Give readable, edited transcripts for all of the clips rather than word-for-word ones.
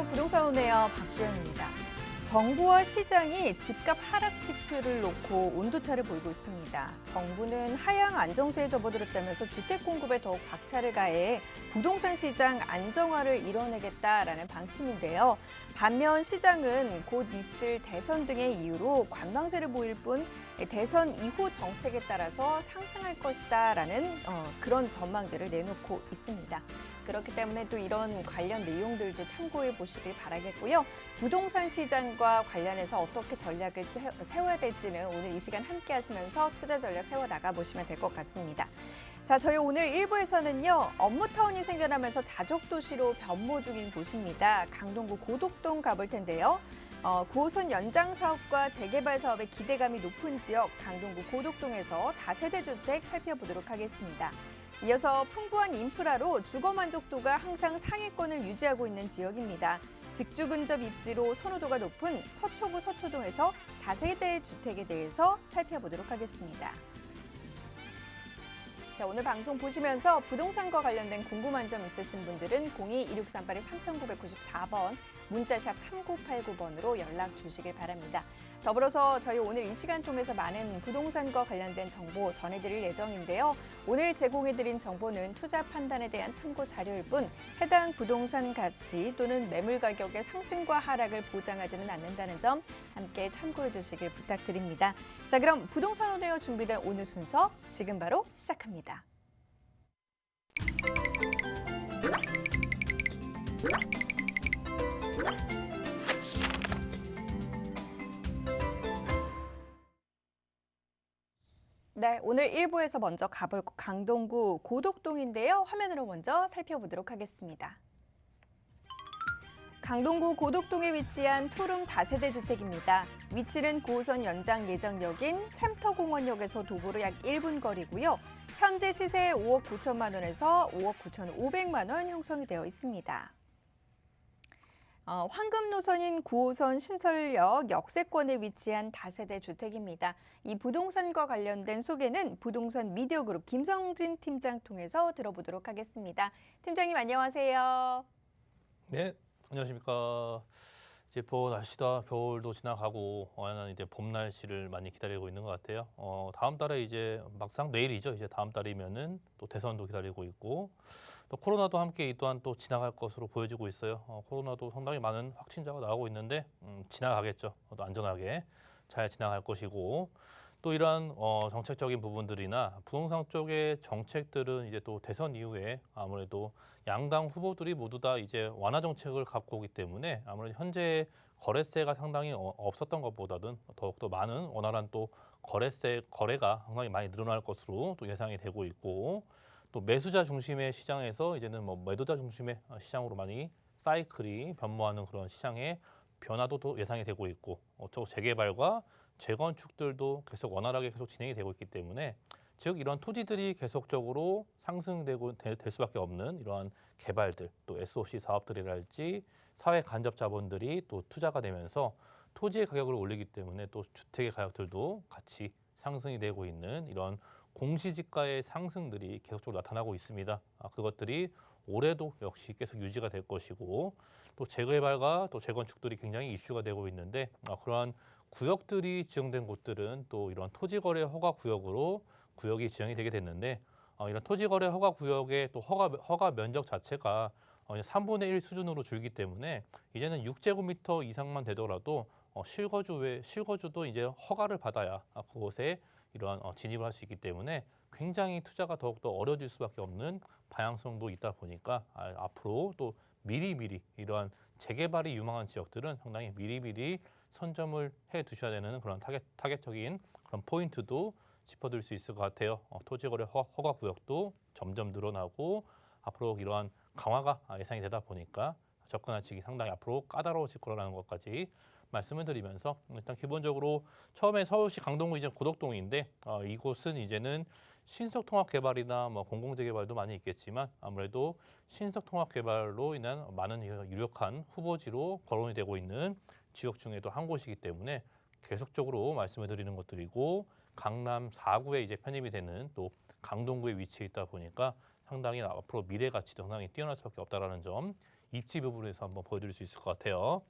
안녕하세요. 부동산 온에어 박주영입니다. 정부와 시장이 집값 하락 지표를 놓고 온도차를 보이고 있습니다. 정부는 하향 안정세에 접어들었다면서 주택 공급에 더욱 박차를 가해 부동산 시장 안정화를 이뤄내겠다라는 방침인데요. 반면 시장은 곧 있을 대선 등의 이유로 관망세를 보일 뿐 대선 이후 정책에 따라서 상승할 것이다라는 그런 전망들을 내놓고 있습니다. 그렇기 때문에 또 이런 관련 내용들도 참고해 보시길 바라겠고요. 부동산 시장과 관련해서 어떻게 전략을 세워야 될지는 오늘 이 시간 함께 하시면서 투자 전략 세워나가 보시면 될 것 같습니다. 자, 저희 오늘 1부에서는요. 업무타운이 생겨나면서 자족도시로 변모 중인 곳입니다. 강동구 고덕동 가볼 텐데요. 9호선 연장 사업과 재개발 사업에 기대감이 높은 지역 강동구 고덕동에서 다세대 주택 살펴보도록 하겠습니다. 이어서 풍부한 인프라로 주거 만족도가 항상 상위권을 유지하고 있는 지역입니다. 직주 근접 입지로 선호도가 높은 서초구 서초동에서 다세대 주택에 대해서 살펴보도록 하겠습니다. 자, 오늘 방송 보시면서 부동산과 관련된 궁금한 점 있으신 분들은 02-2638-3994번 문자샵 3989번으로 연락 주시길 바랍니다. 더불어서 저희 오늘 이 시간 통해서 많은 부동산과 관련된 정보 전해드릴 예정인데요. 오늘 제공해드린 정보는 투자 판단에 대한 참고 자료일 뿐 해당 부동산 가치 또는 매물 가격의 상승과 하락을 보장하지는 않는다는 점 함께 참고해 주시길 부탁드립니다. 자, 그럼 부동산 온에어 준비된 오늘 순서 지금 바로 시작합니다. 네, 오늘 1부에서 먼저 가볼 강동구 고덕동인데요. 화면으로 먼저 살펴보도록 하겠습니다. 강동구 고덕동에 위치한 투룸 다세대 주택입니다. 위치는 9호선 연장 예정역인 샘터공원역에서 도보로 약 1분 거리고요. 현재 시세 5억 9천만 원에서 5억 9,500만 원 형성이 되어 있습니다. 황금 노선인 9호선 신설역 역세권에 위치한 다세대 주택입니다. 이 부동산과 관련된 소개는 부동산 미디어그룹 김성진 팀장 통해서 들어보도록 하겠습니다. 팀장님 안녕하세요. 네, 안녕하십니까. 이제 날씨다 겨울도 지나가고 이제 봄 날씨를 많이 기다리고 있는 것 같아요. 다음 달에 이제 막상 내일이죠. 이제 다음 달이면은 또 대선도 기다리고 있고. 또 코로나도 함께 이 또한 또 지나갈 것으로 보여지고 있어요. 코로나도 상당히 많은 확진자가 나오고 있는데 지나가겠죠. 또 안전하게 잘 지나갈 것이고 또 이러한 정책적인 부분들이나 부동산 쪽의 정책들은 이제 또 대선 이후에 아무래도 양당 후보들이 모두 다 이제 완화 정책을 갖고 오기 때문에 아무래도 현재 거래세가 상당히 없었던 것보다는 더욱더 많은 원활한 또 거래가 상당히 많이 늘어날 것으로 또 예상이 되고 있고 또 매수자 중심의 시장에서 이제는 매도자 중심의 시장으로 많이 사이클이 변모하는 그런 시장의 변화도 또 예상이 되고 있고 또 재개발과 재건축들도 계속 원활하게 계속 진행이 되고 있기 때문에 즉 이런 토지들이 계속적으로 상승되고 될 수밖에 없는 이러한 개발들 또 SOC 사업들이랄지 사회 간접 자본들이 또 투자가 되면서 토지의 가격을 올리기 때문에 또 주택의 가격들도 같이 상승이 되고 있는 이런 공시지가의 상승들이 계속적으로 나타나고 있습니다. 그것들이 올해도 역시 계속 유지가 될 것이고 또 재개발과 또 재건축들이 굉장히 이슈가 되고 있는데 그러한 구역들이 지정된 곳들은 또 이런 토지거래 허가 구역으로 구역이 지정이 되게 됐는데 이런 토지거래 허가 구역의 또 허가 면적 자체가 3분의 1 수준으로 줄기 때문에 이제는 6제곱미터 이상만 되더라도 실거주도 이제 허가를 받아야 그곳에 이러한 진입을 할 수 있기 때문에 굉장히 투자가 더욱더 어려워질 수밖에 없는 방향성도 있다 보니까 앞으로 또 미리미리 이러한 재개발이 유망한 지역들은 상당히 미리미리 선점을 해 두셔야 되는 그런 타겟적인 그런 포인트도 짚어둘 수 있을 것 같아요. 토지거래 허가 구역도 점점 늘어나고 앞으로 이러한 강화가 예상이 되다 보니까 접근하시기 상당히 앞으로 까다로워질 거라는 것까지 말씀을 드리면서 일단 기본적으로 처음에 서울시 강동구 이제 고덕동인데 이곳은 이제는 신속통합개발이나 공공재개발도 많이 있겠지만 아무래도 신속통합개발로 인한 많은 유력한 후보지로 거론이 되고 있는 지역 중에도 한 곳이기 때문에 계속적으로 말씀을 드리는 것들이고 강남 4구에 이제 편입이 되는 또 강동구에 위치해 있다 보니까 상당히 앞으로 미래 가치도 상당히 뛰어날 수밖에 없다라는 점 입지 부분에서 한번 보여드릴 수 있을 것 같아요.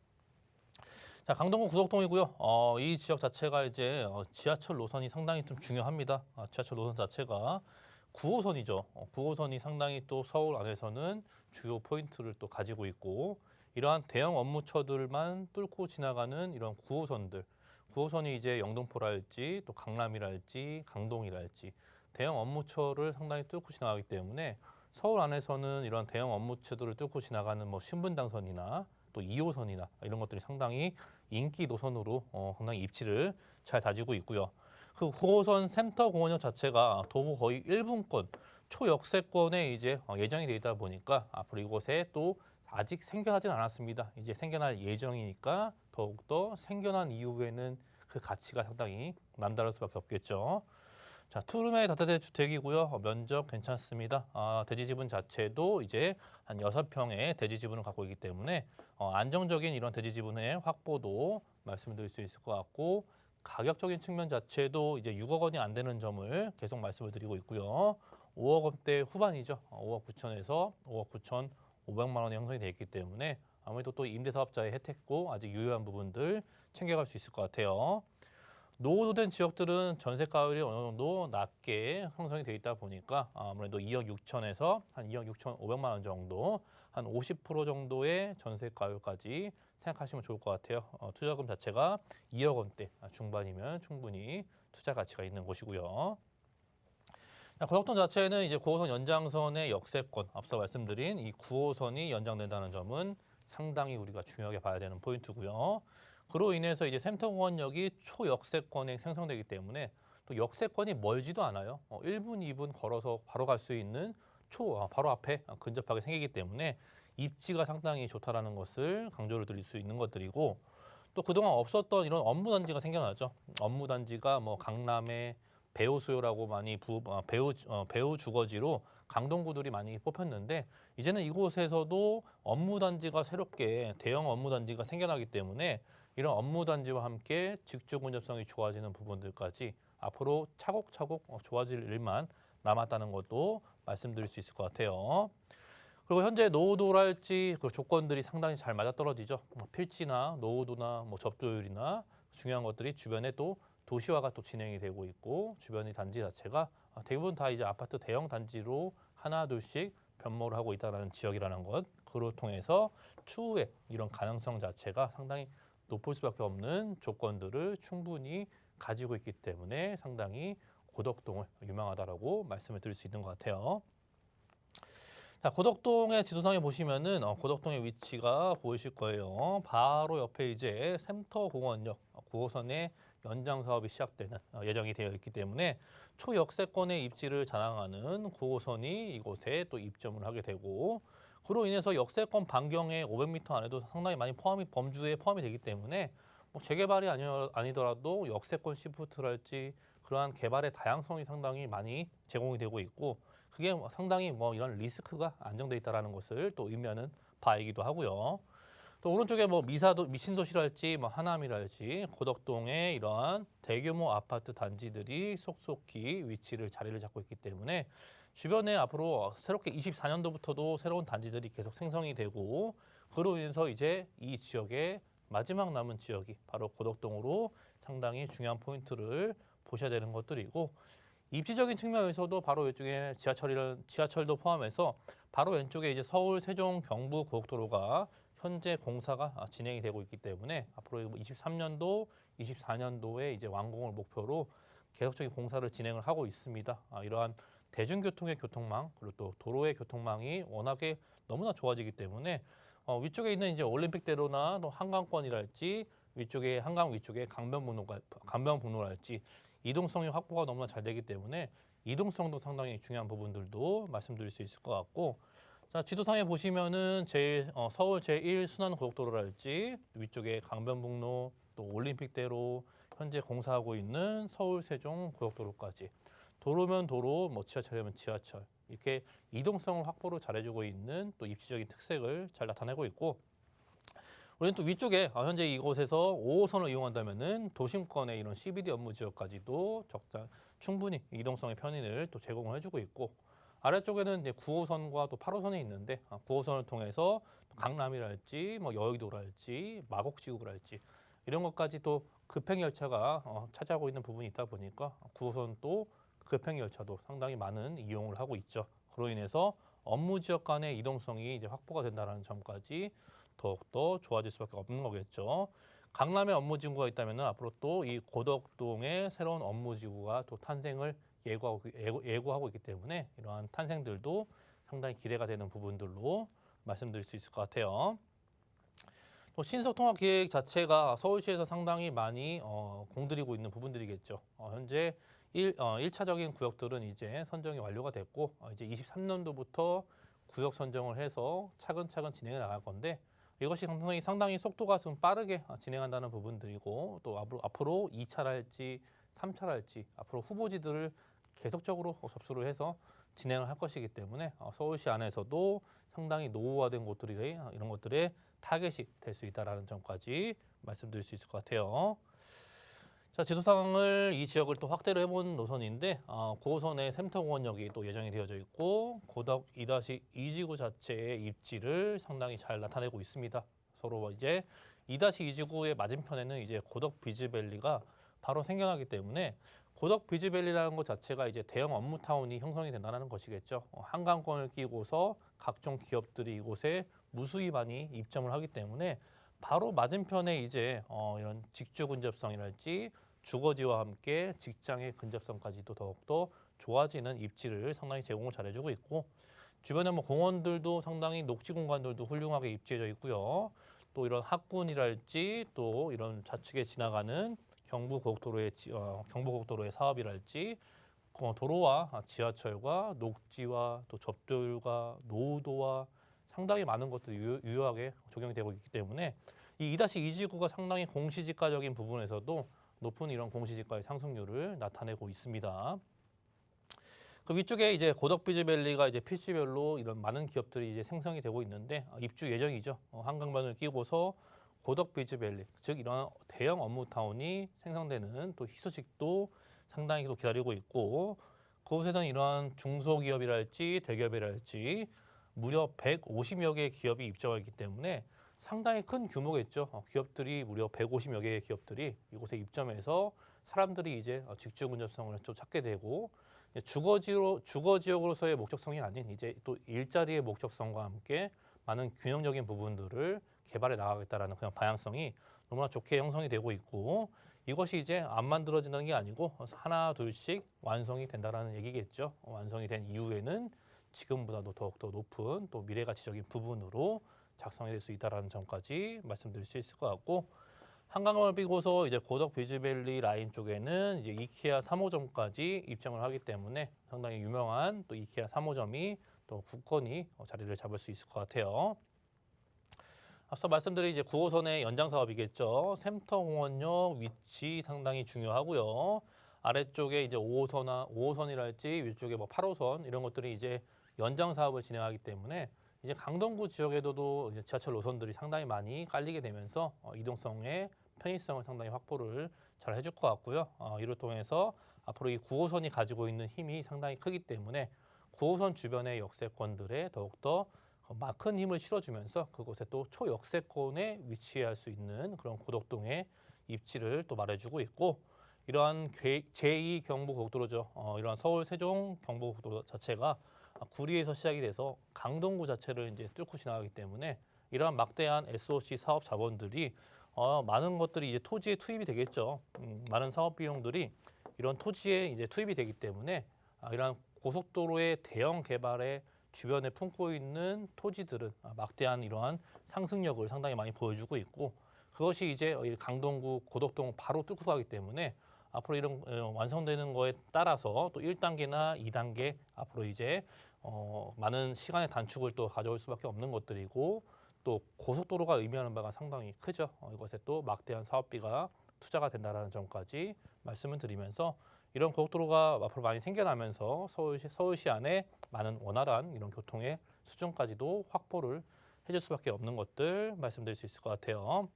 자, 강동구 구석동이고요. 이 지역 자체가 이제 지하철 노선이 상당히 좀 중요합니다. 지하철 노선 자체가 9호선이죠. 9호선이 상당히 또 서울 안에서는 주요 포인트를 또 가지고 있고 이러한 대형 업무처들만 뚫고 지나가는 이런 9호선들. 9호선이 이제 영등포랄지 또 강남이랄지 강동이랄지 대형 업무처를 상당히 뚫고 지나가기 때문에 서울 안에서는 이런 대형 업무처들을 뚫고 지나가는 뭐 신분당선이나 또 2호선이나 이런 것들이 상당히 인기 노선으로 상당히 입지를 잘 다지고 있고요. 그 9호선 센터공원역 자체가 도보 거의 1분권 초역세권에 이제 예정이 되어 있다 보니까 앞으로 이곳에 또 아직 생겨나진 않았습니다. 이제 생겨날 예정이니까 더욱더 생겨난 이후에는 그 가치가 상당히 남다를 수밖에 없겠죠. 자, 투룸의 다세대 주택이고요. 면적 괜찮습니다. 대지 지분 자체도 이제 한 6평의 대지 지분을 갖고 있기 때문에 안정적인 이런 대지 지분의 확보도 말씀드릴 수 있을 것 같고 가격적인 측면 자체도 이제 6억 원이 안 되는 점을 계속 말씀을 드리고 있고요. 5억 원대 후반이죠. 5억 9천에서 5억 9천 5백만 원이 형성이 되어 있기 때문에 아무래도 또 임대사업자의 혜택도 아직 유효한 부분들 챙겨갈 수 있을 것 같아요. 노후된 지역들은 전세가율이 어느 정도 낮게 형성이 되어 있다 보니까 아무래도 2억 6천에서 한 2억 6천 5백만 원 정도 한 50% 정도의 전세가율까지 생각하시면 좋을 것 같아요. 투자금 자체가 2억 원대 중반이면 충분히 투자 가치가 있는 곳이고요. 고덕동 자체는 이제 9호선 연장선의 역세권, 앞서 말씀드린 이 9호선이 연장된다는 점은 상당히 우리가 중요하게 봐야 되는 포인트고요. 그로 인해서 이제 센터공원역이 초역세권에 생성되기 때문에 또 역세권이 멀지도 않아요. 1분, 2분 걸어서 바로 갈 수 있는 바로 앞에 근접하게 생기기 때문에 입지가 상당히 좋다라는 것을 강조를 드릴 수 있는 것들이고 또 그동안 없었던 이런 업무단지가 생겨나죠. 업무단지가 뭐 강남의 배우 수요라고 많이 배우 주거지로 강동구들이 많이 뽑혔는데 이제는 이곳에서도 업무단지가 새롭게 대형 업무단지가 생겨나기 때문에 이런 업무단지와 함께 직주 근접성이 좋아지는 부분들까지 앞으로 차곡차곡 좋아질 일만 남았다는 것도 말씀드릴 수 있을 것 같아요. 그리고 현재 노후도랄지 그 조건들이 상당히 잘 맞아떨어지죠. 필지나 노후도나 뭐 접조율이나 중요한 것들이 주변에 또 도시화가 또 진행이 되고 있고 주변의 단지 자체가 대부분 다 이제 아파트 대형 단지로 하나 둘씩 변모를 하고 있다는 지역이라는 것, 그로 통해서 추후에 이런 가능성 자체가 상당히 높을 수밖에 없는 조건들을 충분히 가지고 있기 때문에 상당히 고덕동을 유망하다라고 말씀을 드릴 수 있는 것 같아요. 자, 고덕동의 지도상에 보시면은 고덕동의 위치가 보이실 거예요. 바로 옆에 이제 센터공원역 9호선의 연장 사업이 시작되는 예정이 되어 있기 때문에 초역세권의 입지를 자랑하는 9호선이 이곳에 또 입점을 하게 되고 그로 인해서 역세권 반경의 500m 안에도 상당히 많이 범주에 포함이 되기 때문에 뭐 재개발이 아니더라도 역세권 시프트랄지 그러한 개발의 다양성이 상당히 많이 제공이 되고 있고 그게 상당히 뭐 이런 리스크가 안정돼 있다라는 것을 또 의미하는 바이기도 하고요. 또 오른쪽에 뭐 미신도시랄지 뭐 하남이랄지 고덕동의 이러한 대규모 아파트 단지들이 속속히 자리를 잡고 있기 때문에 주변에 앞으로 새롭게 24년도부터도 새로운 단지들이 계속 생성이 되고 그로 인해서 이제 이 지역의 마지막 남은 지역이 바로 고덕동으로 상당히 중요한 포인트를 보셔야 되는 것들이고 입지적인 측면에서도 바로 왼쪽에 지하철도 포함해서 바로 왼쪽에 이제 서울, 세종, 경부 고속도로가 현재 공사가 진행이 되고 있기 때문에 앞으로 23년도, 24년도에 이제 완공을 목표로 계속적인 공사를 진행을 하고 있습니다. 이러한 대중교통의 교통망 그리고 또 도로의 교통망이 워낙에 너무나 좋아지기 때문에 위쪽에 있는 이제 올림픽대로나 또 한강권이랄지 위쪽에 한강 위쪽에 강변북로랄지 이동성의 확보가 너무나 잘 되기 때문에 이동성도 상당히 중요한 부분들도 말씀드릴 수 있을 것 같고 자, 지도상에 보시면은 서울 제1순환 고속도로랄지 위쪽에 강변북로 또 올림픽대로 현재 공사하고 있는 서울 세종 고속도로까지 도로면 도로, 뭐 지하철이면 지하철 이렇게 이동성을 확보를 잘해주고 있는 또 입지적인 특색을 잘 나타내고 있고 우리는 또 위쪽에 현재 이곳에서 5호선을 이용한다면은 도심권의 이런 CBD 업무 지역까지도 충분히 이동성의 편의를 또 제공을 해주고 있고 아래쪽에는 이제 9호선과 또 8호선이 있는데 9호선을 통해서 강남이랄지 뭐 여의도랄지 마곡지구랄지 이런 것까지 또 급행 열차가 차지하고 있는 부분이 있다 보니까 9호선 또 급행 열차도 상당히 많은 이용을 하고 있죠. 그로 인해서 업무 지역 간의 이동성이 이제 확보가 된다는 점까지 더욱더 좋아질 수밖에 없는 거겠죠. 강남에 업무지구가 있다면 앞으로 또 이 고덕동에 새로운 업무지구가 또 탄생을 예고하고 있기 때문에 이러한 탄생들도 상당히 기대가 되는 부분들로 말씀드릴 수 있을 것 같아요. 또 신속통합계획 자체가 서울시에서 상당히 많이 공들이고 있는 부분들이겠죠. 현재 1차적인 구역들은 이제 선정이 완료가 됐고 이제 23년도부터 구역 선정을 해서 차근차근 진행해 나갈 건데 이것이 상당히 속도가 좀 빠르게 진행한다는 부분들이고 또 앞으로 2차랄지 3차랄지 앞으로 후보지들을 계속적으로 접수를 해서 진행을 할 것이기 때문에 서울시 안에서도 상당히 노후화된 곳들이 이런 것들의 타겟이 될 수 있다는 점까지 말씀드릴 수 있을 것 같아요. 자, 지도상을 이 지역을 또 확대를 해본 노선인데 9호선의 샘터공원역이 또 예정이 되어져 있고 고덕 2-2지구 자체의 입지를 상당히 잘 나타내고 있습니다. 서로 이제 2-2지구의 맞은편에는 이제 고덕 비즈밸리가 바로 생겨나기 때문에 고덕 비즈밸리라는 것 자체가 이제 대형 업무타운이 형성이 된다는 것이겠죠. 한강권을 끼고서 각종 기업들이 이곳에 무수히 많이 입점을 하기 때문에 바로 맞은편에 이제 이런 직주 근접성이랄지 주거지와 함께 직장의 근접성까지도 더욱더 좋아지는 입지를 상당히 제공을 잘해주고 있고 주변에 뭐 공원들도 상당히 녹지 공간들도 훌륭하게 입지해져 있고요. 또 이런 학군이랄지 또 이런 좌측에 지나가는 경부고속도로의 사업이랄지 도로와 지하철과 녹지와 또 접들과 노후도와 상당히 많은 것들이 유효하게 적용이 되고 있기 때문에 이 2-2지구가 상당히 공시지가적인 부분에서도 높은 이런 공시지가의 상승률을 나타내고 있습니다. 그 위쪽에 이제 고덕 비즈밸리가 이제 필지별로 이런 많은 기업들이 이제 생성이 되고 있는데 입주 예정이죠. 한강변을 끼고서 고덕 비즈밸리, 즉 이런 대형 업무타운이 생성되는 또 희소식도 상당히 또 기다리고 있고 그곳에는 이러한 중소기업이랄지 대기업이랄지 무려 150여 개의 기업이 입점하기 때문에 상당히 큰 규모겠죠. 기업들이 무려 150여 개의 기업들이 이곳에 입점해서 사람들이 이제 직주 근접성을 좀 찾게 되고 주거지역으로서의 목적성이 아닌 이제 또 일자리의 목적성과 함께 많은 균형적인 부분들을 개발해 나가겠다라는 그냥 방향성이 너무나 좋게 형성이 되고 있고 이것이 이제 안 만들어지는 게 아니고 하나 둘씩 완성이 된다라는 얘기겠죠. 완성이 된 이후에는 지금보다도 더욱더 높은 또 미래가치적인 부분으로 작성이 될 수 있다는 점까지 말씀드릴 수 있을 것 같고 한강을 비고서 이제 고덕 비즈밸리 라인 쪽에는 이제 이케아 3호점까지 입점을 하기 때문에 상당히 유명한 또 이케아 3호점이 또 굳건히 자리를 잡을 수 있을 것 같아요. 앞서 말씀드린 이제 9호선의 연장 사업이겠죠. 샘터공원역 위치 상당히 중요하고요. 아래쪽에 이제 5호선이랄지 위쪽에 뭐 8호선 이런 것들이 이제 연장 사업을 진행하기 때문에 이제 강동구 지역에도 이제 지하철 노선들이 상당히 많이 깔리게 되면서 이동성의 편의성을 상당히 확보를 잘 해줄 것 같고요. 이를 통해서 앞으로 이 9호선이 가지고 있는 힘이 상당히 크기 때문에 9호선 주변의 역세권들에 더욱더 큰 힘을 실어주면서 그곳에 또 초역세권에 위치할 수 있는 그런 고덕동의 입지를 또 말해주고 있고 이러한 제2 경부고속도로죠. 이러한 서울 세종 경부고속도로 자체가 구리에서 시작이 돼서 강동구 자체를 이제 뚫고 지나가기 때문에 이러한 막대한 SOC 사업 자본들이 많은 것들이 이제 토지에 투입이 되겠죠. 많은 사업 비용들이 이런 토지에 이제 투입이 되기 때문에 이러한 고속도로의 대형 개발에 주변에 품고 있는 토지들은 막대한 이러한 상승력을 상당히 많이 보여주고 있고 그것이 이제 강동구, 고덕동 바로 뚫고 가기 때문에 앞으로 이런 완성되는 거에 따라서 또 1단계나 2단계 앞으로 이제 많은 시간의 단축을 또 가져올 수밖에 없는 것들이고 또 고속도로가 의미하는 바가 상당히 크죠. 이것에 또 막대한 사업비가 투자가 된다는 점까지 말씀을 드리면서 이런 고속도로가 앞으로 많이 생겨나면서 서울시 안에 많은 원활한 이런 교통의 수준까지도 확보를 해줄 수밖에 없는 것들 말씀드릴 수 있을 것 같아요.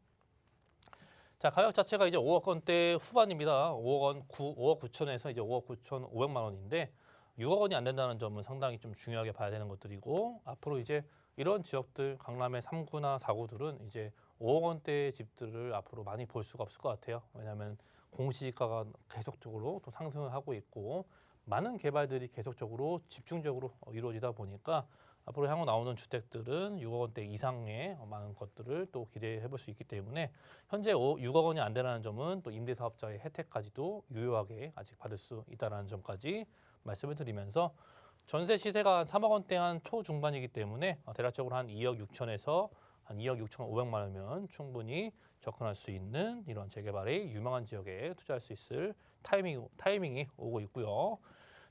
자, 가격 자체가 이제 5억 원대 후반입니다. 5억 9천에서 이제 5억 9천 5백만 원인데 6억 원이 안 된다는 점은 상당히 좀 중요하게 봐야 되는 것들이고 앞으로 이제 이런 지역들 강남의 3구나 4구들은 이제 5억 원대의 집들을 앞으로 많이 볼 수가 없을 것 같아요. 왜냐하면 공시지가가 계속적으로 또 상승을 하고 있고 많은 개발들이 계속적으로 집중적으로 이루어지다 보니까 앞으로 향후 나오는 주택들은 6억 원대 이상의 많은 것들을 또 기대해 볼 수 있기 때문에 현재 6억 원이 안 되는 점은 또 임대사업자의 혜택까지도 유효하게 아직 받을 수 있다는 점까지 말씀을 드리면서 전세 시세가 한 3억 원대 한 초중반이기 때문에 대략적으로 한 2억 6천에서 한 2억 6천 5백만 원이면 충분히 접근할 수 있는 이런 재개발의 유망한 지역에 투자할 수 있을 타이밍이 오고 있고요.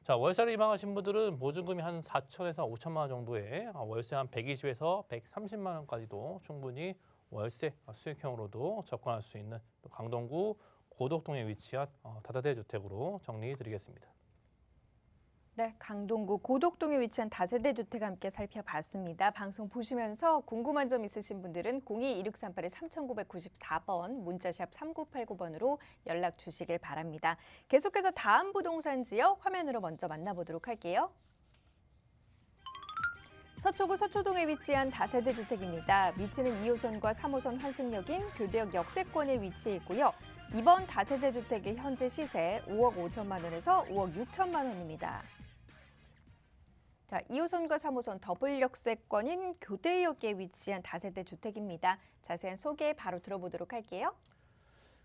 자, 월세를 희망하신 분들은 보증금이 한 4천에서 5천만 원 정도에 월세 한 120에서 130만 원까지도 충분히 월세 수익형으로도 접근할 수 있는 강동구 고덕동에 위치한 다세대 주택으로 정리해 드리겠습니다. 네, 강동구 고덕동에 위치한 다세대 주택 함께 살펴봤습니다. 방송 보시면서 궁금한 점 있으신 분들은 02-2638-3994번 문자샵 3989번으로 연락 주시길 바랍니다. 계속해서 다음 부동산 지역 화면으로 먼저 만나보도록 할게요. 서초구 서초동에 위치한 다세대 주택입니다. 위치는 2호선과 3호선 환승역인 교대역 역세권에 위치해 있고요. 이번 다세대 주택의 현재 시세 5억 5천만 원에서 5억 6천만 원입니다. 자, 2호선과 3호선 더블 역세권인 교대역에 위치한 다세대 주택입니다. 자세한 소개 바로 들어보도록 할게요.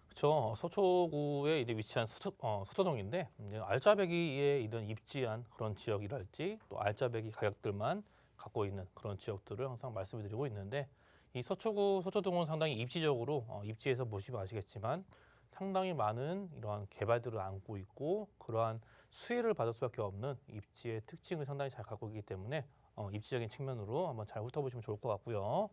그렇죠. 서초구에 이제 위치한 서초동인데 이제 알짜배기에 이런 입지한 그런 지역이랄지 또 알짜배기 가격들만 갖고 있는 그런 지역들을 항상 말씀을 드리고 있는데 이 서초구 서초동은 상당히 입지적으로 입지에서 보시면 아시겠지만 상당히 많은 이러한 개발들을 안고 있고 그러한 수혜를 받을 수밖에 없는 입지의 특징을 상당히 잘 갖고 있기 때문에 입지적인 측면으로 한번 잘 훑어보시면 좋을 것 같고요.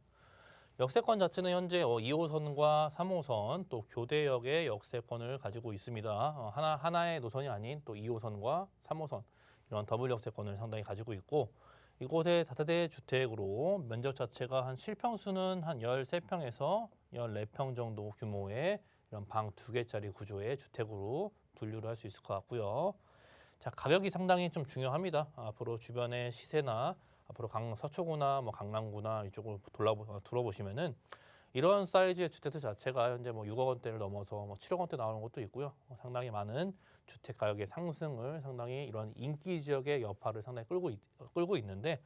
역세권 자체는 현재 2호선과 3호선 또 교대역의 역세권을 가지고 있습니다. 하나의 노선이 아닌 또 2호선과 3호선 이런 더블 역세권을 상당히 가지고 있고 이곳의 다세대 주택으로 면적 자체가 한 실평수는 한 13평에서 14평 정도 규모의 이런 방 2개짜리 구조의 주택으로 분류를 할 수 있을 것 같고요. 자, 가격이 상당히 좀 중요합니다. 앞으로 주변의 시세나 앞으로 서초구나 뭐 강남구나 이쪽을 둘러보시면은 이런 사이즈의 주택들 자체가 현재 뭐 6억 원대를 넘어서 뭐 7억 원대 나오는 것도 있고요. 상당히 많은 주택 가격의 상승을 상당히 이런 인기 지역의 여파를 상당히 끌고 있는데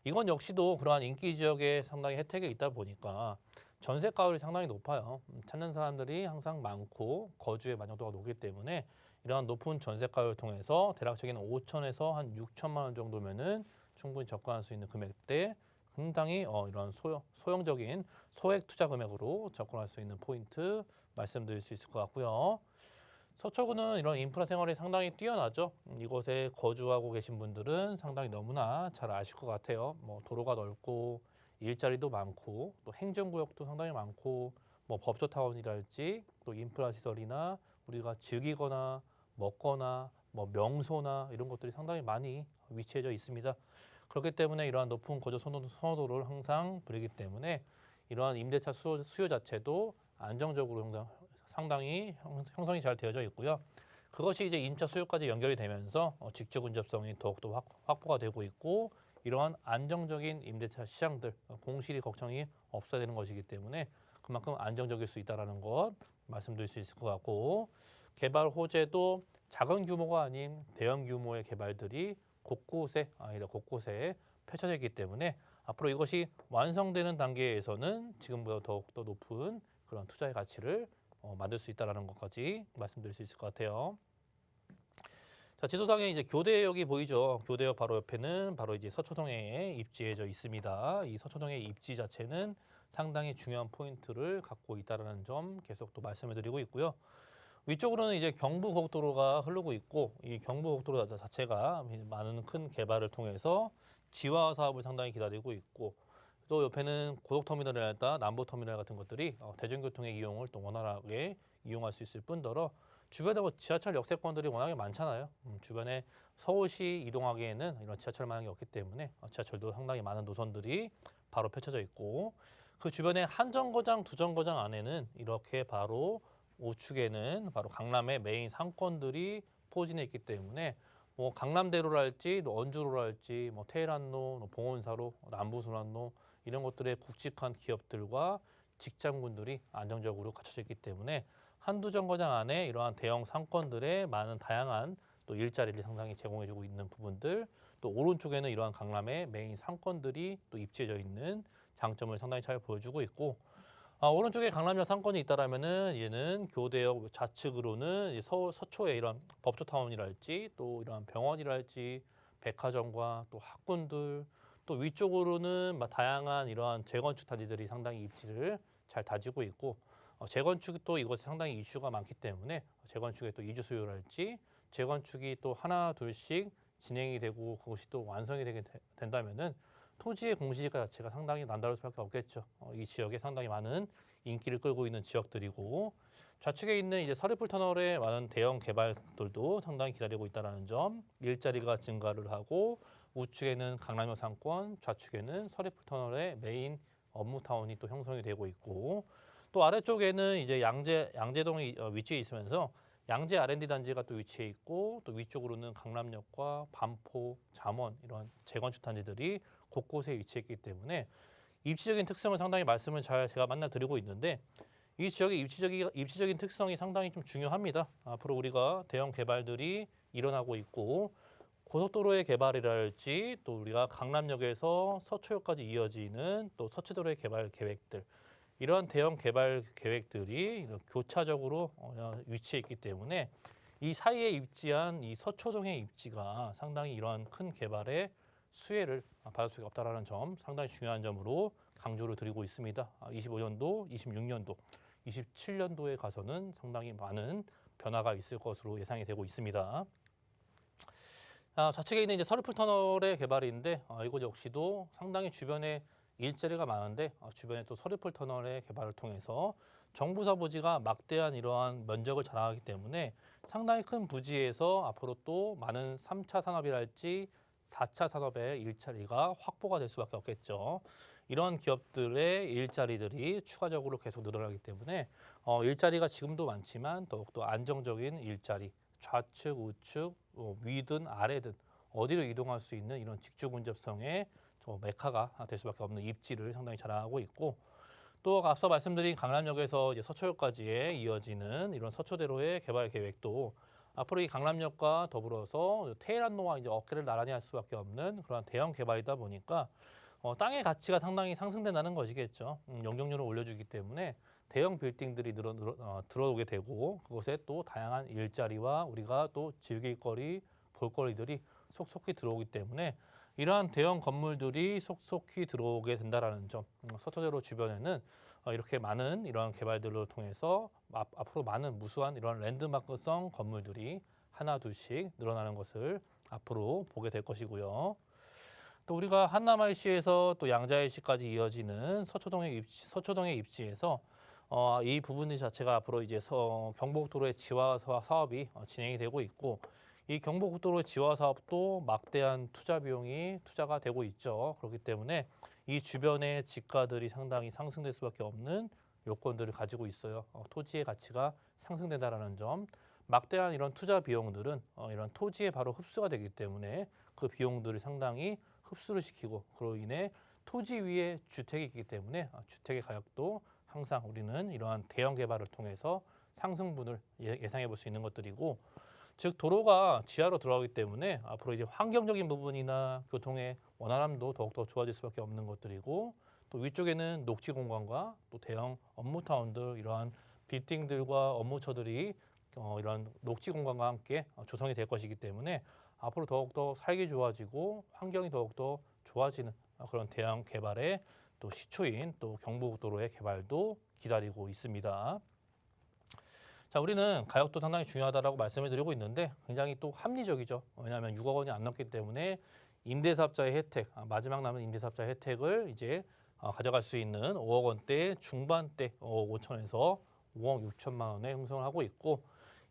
이건 역시도 그러한 인기 지역에 상당히 혜택이 있다 보니까 전세가율이 상당히 높아요. 찾는 사람들이 항상 많고 거주의 만족도가 높기 때문에 이러한 높은 전세가율을 통해서 대략적인 5천에서 한 6천만 원 정도면은 충분히 접근할 수 있는 금액대 상당히 이런 소형적인 소액 투자 금액으로 접근할 수 있는 포인트 말씀드릴 수 있을 것 같고요. 서초구는 이런 인프라 생활이 상당히 뛰어나죠. 이곳에 거주하고 계신 분들은 상당히 너무나 잘 아실 것 같아요. 뭐 도로가 넓고 일자리도 많고 또 행정구역도 상당히 많고 뭐 법조타운이랄지 또 인프라 시설이나 우리가 즐기거나 먹거나 뭐 명소나 이런 것들이 상당히 많이 위치해져 있습니다. 그렇기 때문에 이러한 높은 거주 선호도를 항상 부리기 때문에 이러한 임대차 수요 자체도 안정적으로 상당히 형성이 잘 되어져 있고요. 그것이 이제 임차 수요까지 연결이 되면서 직접 근접성이 더욱더 확보가 되고 있고 이러한 안정적인 임대차 시장들 공실이 걱정이 없어야 되는 것이기 때문에 그만큼 안정적일 수 있다는 것 말씀드릴 수 있을 것 같고 개발 호재도 작은 규모가 아닌 대형 규모의 개발들이 곳곳에 펼쳐져 있기 때문에 앞으로 이것이 완성되는 단계에서는 지금보다 더욱더 높은 그런 투자의 가치를 만들 수 있다는 것까지 말씀드릴 수 있을 것 같아요. 자, 지도상에 이제 교대역이 보이죠. 교대역 바로 옆에는 바로 이제 서초동에 입지해져 있습니다. 이 서초동의 입지 자체는 상당히 중요한 포인트를 갖고 있다는 점 계속 또 말씀을 드리고 있고요. 위쪽으로는 이제 경부고속도로가 흐르고 있고 이 경부고속도로 자체가 많은 큰 개발을 통해서 지화 사업을 상당히 기다리고 있고 또 옆에는 고속터미널이나 남부터미널 같은 것들이 대중교통의 이용을 또 원활하게 이용할 수 있을 뿐더러 주변에 뭐 지하철 역세권들이 워낙에 많잖아요. 주변에 서울시 이동하기에는 이런 지하철 많은 게 없기 때문에 지하철도 상당히 많은 노선들이 바로 펼쳐져 있고 그 주변에 한 정거장, 두 정거장 안에는 이렇게 바로 우측에는 바로 강남의 메인 상권들이 포진해 있기 때문에 뭐 강남대로랄지 또 언주로랄지 뭐 테헤란로, 봉온사로, 남부순환로 이런 것들의 굵직한 기업들과 직장군들이 안정적으로 갖춰져 있기 때문에 한두 정거장 안에 이러한 대형 상권들의 많은 다양한 또 일자리를 상당히 제공해주고 있는 부분들, 또 오른쪽에는 이러한 강남의 메인 상권들이 또 입지해져 있는 장점을 상당히 잘 보여주고 있고, 오른쪽에 강남역 상권이 있다라면은 얘는 교대역 좌측으로는 이제 서초의 이런 법조타운이랄지 또 이런 병원이랄지 백화점과 또 학군들, 또 위쪽으로는 다양한 이러한 재건축 단지들이 상당히 입지를 잘 다지고 있고, 재건축도 이곳에 상당히 이슈가 많기 때문에 재건축의 또 이주 수요랄지 재건축이 또 하나 둘씩 진행이 되고 그것이 또 완성이 된다면은 토지의 공시지가 자체가 상당히 남다를 수밖에 없겠죠. 이 지역에 상당히 많은 인기를 끌고 있는 지역들이고, 좌측에 있는 이제 서리풀 터널의 많은 대형 개발들도 상당히 기다리고 있다는 점, 일자리가 증가를 하고 우측에는 강남역 상권, 좌측에는 서리풀 터널의 메인 업무타운이 또 형성이 되고 있고, 또 아래쪽에는 이제 양재동이 위치해 있으면서 양재 R&D 단지가 또 위치해 있고, 또 위쪽으로는 강남역과 반포, 잠원 이런 재건축 단지들이 곳곳에 위치했기 때문에 입지적인 특성을 상당히 말씀을 제가 만나 드리고 있는데, 이 지역의 입지적인 특성이 상당히 좀 중요합니다. 앞으로 우리가 대형 개발들이 일어나고 있고, 고속도로의 개발이랄지 또 우리가 강남역에서 서초역까지 이어지는 또 서초도로의 개발 계획들, 이러한 대형 개발 계획들이 교차적으로 위치해 있기 때문에 이 사이에 입지한 이 서초동의 입지가 상당히 이러한 큰 개발의 수혜를 받을 수가 없다라는 점, 상당히 중요한 점으로 강조를 드리고 있습니다. 25년도, 26년도, 27년도에 가서는 상당히 많은 변화가 있을 것으로 예상이 되고 있습니다. 좌측에 있는 이제 서리풀 터널의 개발인데, 이곳 역시도 상당히 주변에 일자리가 많은데, 주변에 또 서리풀 터널의 개발을 통해서 정부사 부지가 막대한 이러한 면적을 자랑하기 때문에 상당히 큰 부지에서 앞으로 또 많은 3차 산업이랄지 4차 산업의 일자리가 확보가 될 수밖에 없겠죠. 이런 기업들의 일자리들이 추가적으로 계속 늘어나기 때문에 일자리가 지금도 많지만 더욱더 안정적인 일자리, 좌측, 우측, 위든 아래든 어디로 이동할 수 있는 이런 직주 근접성의 메카가 될 수밖에 없는 입지를 상당히 자랑하고 있고, 또 앞서 말씀드린 강남역에서 이제 서초역까지에 이어지는 이런 서초대로의 개발 계획도 앞으로 이 강남역과 더불어서 테헤란로와 이제 어깨를 나란히 할 수밖에 없는 그런 대형 개발이다 보니까 땅의 가치가 상당히 상승된다는 것이겠죠. 용적률을 올려주기 때문에 대형 빌딩들이 들어오게 되고, 그곳에 또 다양한 일자리와 우리가 또 즐길 거리, 볼거리들이 속속히 들어오기 때문에 이러한 대형 건물들이 속속히 들어오게 된다라는 점, 서초대로 주변에는 이렇게 많은 이러한 개발들을 통해서 앞으로 많은 무수한 이런 랜드마크성 건물들이 하나 둘씩 늘어나는 것을 앞으로 보게 될 것이고요. 또 우리가 한남-IC에서 또 양자-IC까지 이어지는 서초동의 입지에서 이 부분 자체가 앞으로 이제 경부고속도로의 지화 사업이 진행이 되고 있고, 이 경부고속도로 지화 사업도 막대한 투자가 되고 있죠. 그렇기 때문에 이 주변의 지가들이 상당히 상승될 수밖에 없는 요건들을 가지고 있어요. 토지의 가치가 상승된다라는 점, 막대한 이런 투자 비용들은 이런 토지에 바로 흡수가 되기 때문에 그 비용들을 상당히 흡수를 시키고, 그로 인해 토지 위에 주택이 있기 때문에 주택의 가격도 항상 우리는 이러한 대형 개발을 통해서 상승분을 예상해 볼 수 있는 것들이고, 즉 도로가 지하로 들어가기 때문에 앞으로 이제 환경적인 부분이나 교통의 원활함도 더욱더 좋아질 수밖에 없는 것들이고, 또 위쪽에는 녹지 공간과 또 대형 업무타운들, 이러한 빌딩들과 업무처들이 이런 녹지 공간과 함께 조성이 될 것이기 때문에 앞으로 더욱더 살기 좋아지고 환경이 더욱더 좋아지는 그런 대형 개발의 또 시초인 또 경부고속도로의 개발도 기다리고 있습니다. 자, 우리는 가격도 상당히 중요하다라고 말씀을 드리고 있는데 굉장히 또 합리적이죠. 왜냐하면 6억 원이 안 넘기 때문에 임대사업자의 혜택, 마지막 남은 임대사업자 혜택을 이제 가져갈 수 있는 5억 원대 중반대 5억 5천에서 5억 6천만 원에 형성을 하고 있고,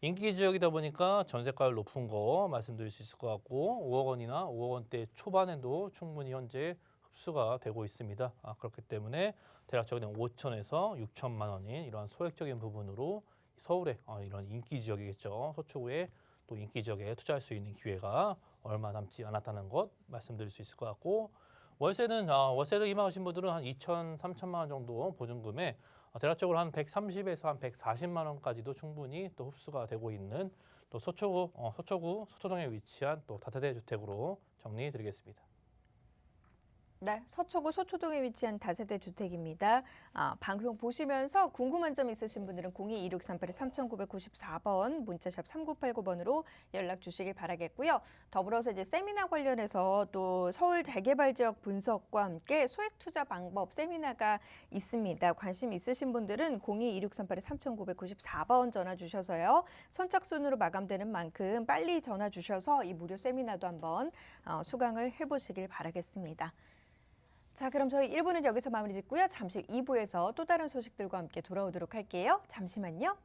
인기 지역이다 보니까 전세가율 높은 거 말씀드릴 수 있을 것 같고, 5억 원이나 5억 원대 초반에도 충분히 현재 흡수가 되고 있습니다. 그렇기 때문에 대략적으로 5천에서 6천만 원인 이러한 소액적인 부분으로 서울의 이런 인기 지역이겠죠. 서초구의 또 인기 지역에 투자할 수 있는 기회가 얼마 남지 않았다는 것 말씀드릴 수 있을 것 같고 월세를 임하신 분들은 한 2천, 3천만 원 정도 보증금에 대략적으로 한 130에서 한 140만 원까지도 충분히 또 흡수가 되고 있는 또 서초구, 서초동에 위치한 또 다세대 주택으로 정리해드리겠습니다. 네, 서초구 서초동에 위치한 다세대 주택입니다. 방송 보시면서 궁금한 점 있으신 분들은 02-2638-3994번, 문자샵 3989번으로 연락 주시길 바라겠고요. 더불어서 이제 세미나 관련해서 또 서울 재개발 지역 분석과 함께 소액 투자 방법 세미나가 있습니다. 관심 있으신 분들은 02-2638-3994번 전화 주셔서요. 선착순으로 마감되는 만큼 빨리 전화 주셔서 이 무료 세미나도 한번 수강을 해보시길 바라겠습니다. 자, 그럼 저희 1부는 여기서 마무리 짓고요. 잠시 후 2부에서 또 다른 소식들과 함께 돌아오도록 할게요. 잠시만요.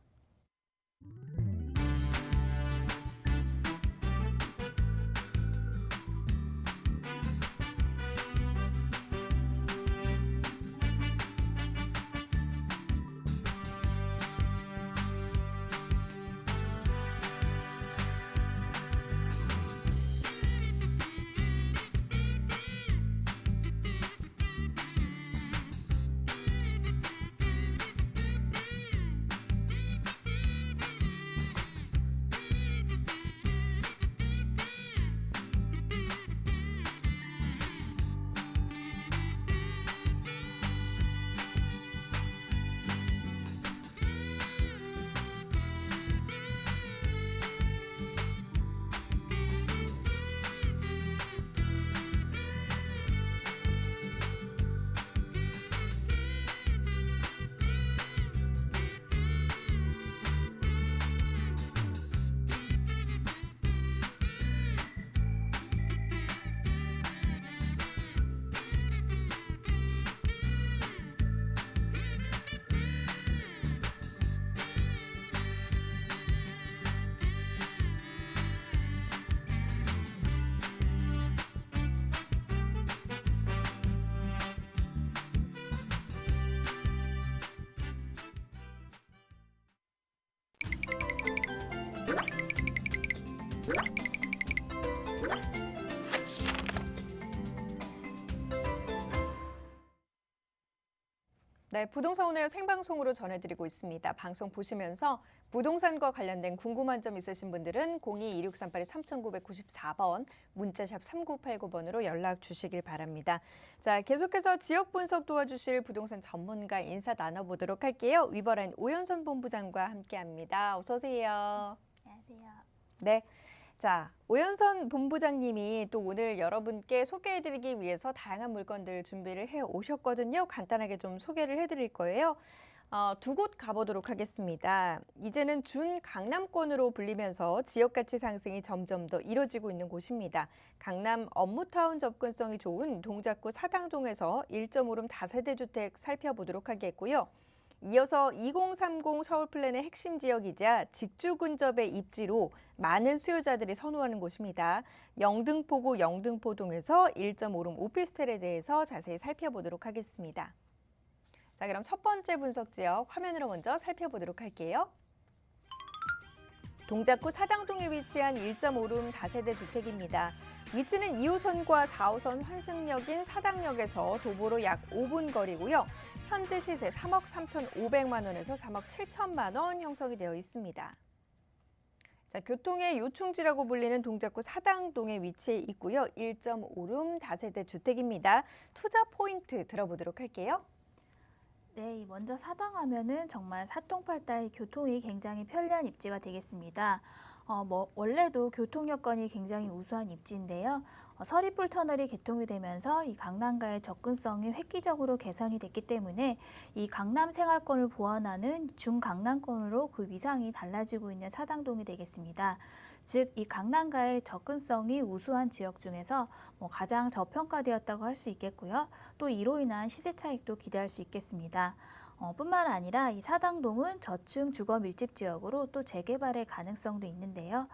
네, 부동산 오늘 생방송으로 전해드리고 있습니다. 방송 보시면서 부동산과 관련된 궁금한 점 있으신 분들은 02-2638-3994번, 문자샵 3989번으로 연락 주시길 바랍니다. 자, 계속해서 지역 분석 도와주실 부동산 전문가 인사 나눠보도록 할게요. 위버라인 오연선 본부장과 함께합니다. 어서 오세요. 안녕하세요. 네. 자, 오연선 본부장님이 또 오늘 여러분께 소개해드리기 위해서 다양한 물건들 준비를 해 오셨거든요. 간단하게 좀 소개를 해드릴 거예요. 두 곳 가보도록 하겠습니다. 이제는 준 강남권으로 불리면서 지역 가치 상승이 점점 더 이뤄지고 있는 곳입니다. 강남 업무타운 접근성이 좋은 동작구 사당동에서 1.5룸 다세대 주택 살펴보도록 하겠고요. 이어서 2030 서울 플랜의 핵심 지역이자 직주 근접의 입지로 많은 수요자들이 선호하는 곳입니다. 영등포구 영등포동에서 1.5룸 오피스텔에 대해서 자세히 살펴보도록 하겠습니다. 자, 그럼 첫 번째 분석 지역 화면으로 먼저 살펴보도록 할게요. 동작구 사당동에 위치한 1.5룸 다세대 주택입니다. 위치는 2호선과 4호선 환승역인 사당역에서 도보로 약 5분 거리고요. 현재 시세 3억 3,500만 원에서 3억 7천만 원 형성이 되어 있습니다. 자, 교통의 요충지라고 불리는 동작구 사당동에 위치해 있고요. 1.5룸 다세대 주택입니다. 투자 포인트 들어보도록 할게요. 네, 먼저 사당하면은 정말 사통팔달 교통이 굉장히 편리한 입지가 되겠습니다. 원래도 교통 여건이 굉장히 우수한 입지인데요. 서리풀 터널이 개통이 되면서 이 강남과의 접근성이 획기적으로 개선이 됐기 때문에 이 강남 생활권을 보완하는 중강남권으로 그 위상이 달라지고 있는 사당동이 되겠습니다. 즉, 이 강남과의 접근성이 우수한 지역 중에서 가장 저평가되었다고 할 수 있겠고요. 또 이로 인한 시세 차익도 기대할 수 있겠습니다. 뿐만 아니라 이 사당동은 저층 주거 밀집 지역으로 또 재개발의 가능성도 있는데요.